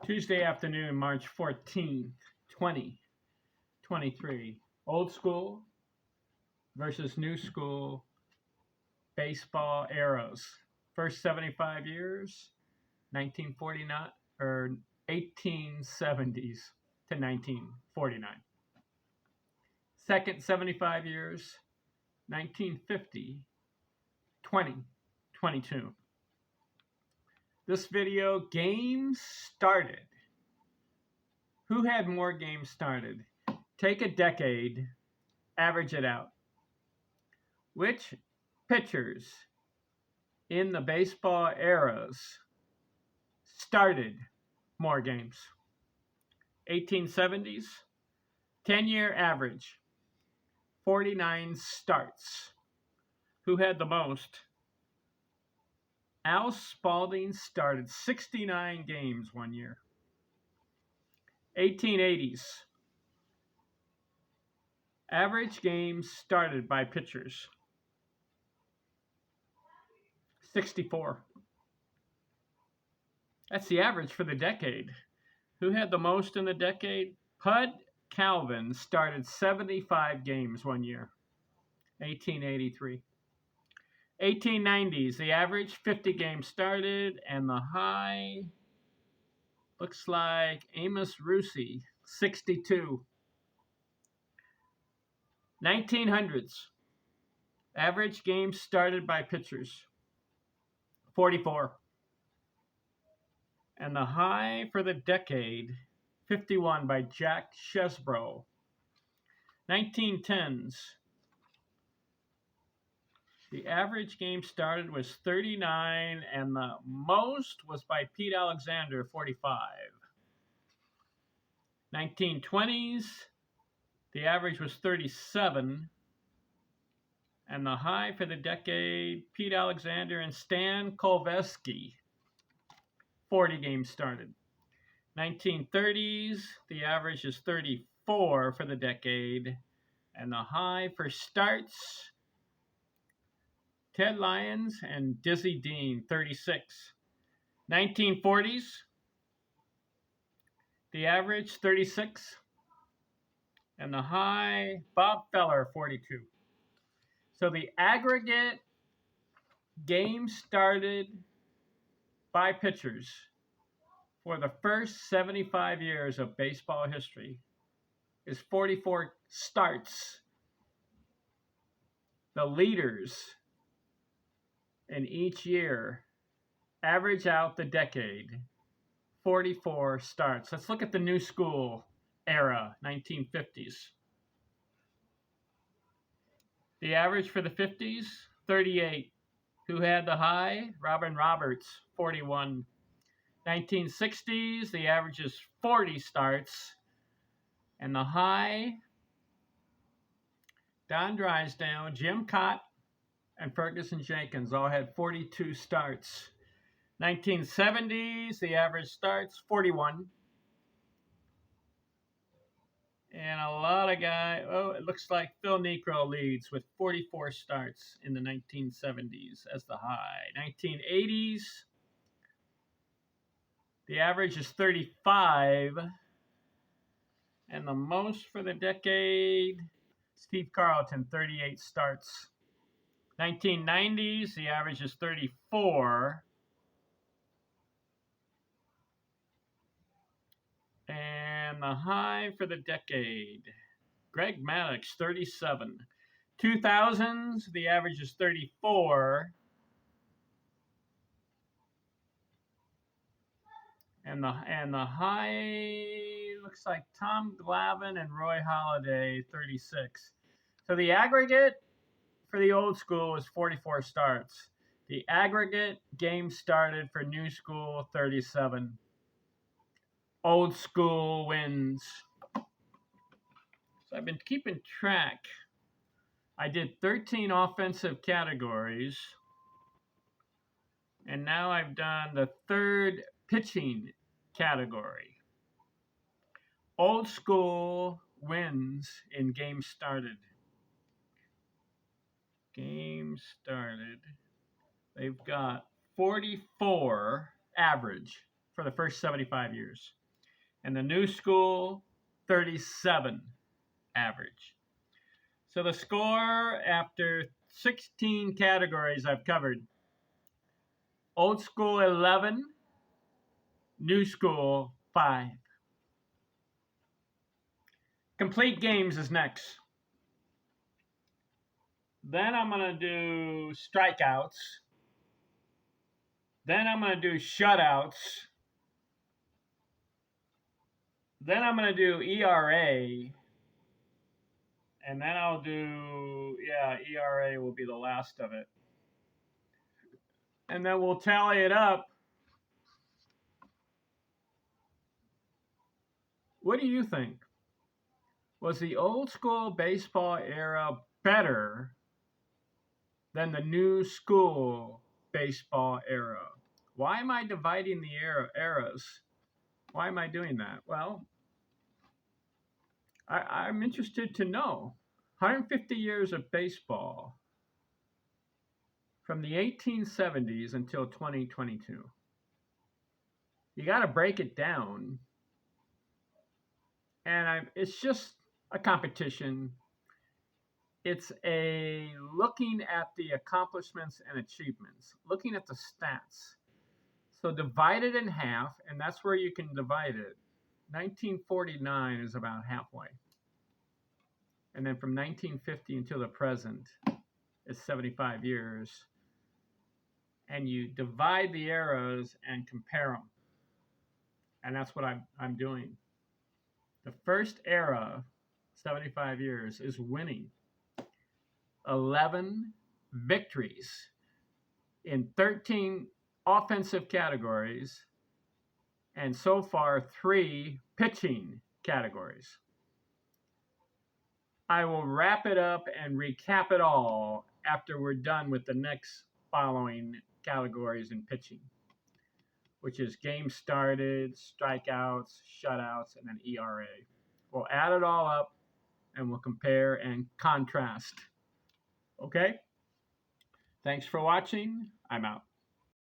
Tuesday afternoon, March 14th, 2023. Old school versus new school baseball eras. First 75 years, 1949 or 1870s to 1949. Second 75 years, 1950, 2022. This video, games started. Who had more games started? Take a decade, average it out. Which pitchers in the baseball eras started more games? 1870s, 10-year average, 49 starts. Who had the most? Al Spalding started 69 games one year. 1880s, average games started by pitchers, 64. That's the average for the decade. Who had the most in the decade? Pud Calvin started 75 games one year, 1883. 1890s, the average 50 games started, and the high looks like Amos Rusi, 62. 1900s, average games started by pitchers, 44. And the high for the decade, 51 by Jack Chesbro. 1910s, the average game started was 39, and the most was by Pete Alexander, 45. 1920s, the average was 37, and the high for the decade, Pete Alexander and Stan Kolveski, 40 games started. 1930s, the average is 34 for the decade, and the high for starts, Ted Lyons and Dizzy Dean, 36. 1940s, the average 36, and the high, Bob Feller, 42. So the aggregate games started by pitchers for the first 75 years of baseball history is 44 starts. The leaders in each year average out the decade, 44 starts. Let's look at the new school era, 1950s. The average for the 50s, 38. Who had the high? Robin Roberts, 41. 1960s, the average is 40 starts. And the high, Don Drysdale, Jim Cott, and Ferguson Jenkins all had 42 starts. 1970s, the average starts, 41. And a lot of guys, it looks like Phil Niekro leads with 44 starts in the 1970s as the high. 1980s, the average is 35. And the most for the decade, Steve Carlton, 38 starts. 1990s, the average is 34. And the high for the decade, Greg Maddux, 37. 2000s, the average is 34. And the high looks like Tom Glavine and Roy Halladay, 36. So the aggregate for the old school is 44 starts. The aggregate game started for new school, 37. Old school wins. So I've been keeping track. I did 13 offensive categories. And now I've done the third pitching category. Old school wins in games started. Games started. They've got 44 average. for the first 75 years. And the new school, 37 average. So the score after 16 categories I've covered: old school 11, new school 5. Complete games is next. Then I'm going to do strikeouts. Then I'm going to do shutouts. Then I'm going to do ERA. And then I'll do, ERA will be the last of it. And then we'll tally it up. What do you think? Was the old school baseball era better than the new school baseball era? Why am I dividing the eras? Why am I doing that? Well, I'm interested to know. 150 years of baseball from the 1870s until 2022. You got to break it down. And it's just a competition. It's a looking at the accomplishments and achievements, looking at the stats. So divide it in half, and that's where you can divide it. 1949 is about halfway. And then from 1950 until the present is 75 years. And you divide the eras and compare them. And that's what I'm doing. The first era, 75 years, is winning. 11 victories in 13 offensive categories, and so far 3 pitching categories. I will wrap it up and recap it all after we're done with the next following categories in pitching, which is games started, strikeouts, shutouts, and then ERA. We'll add it all up and we'll compare and contrast. Okay? Thanks for watching. I'm out.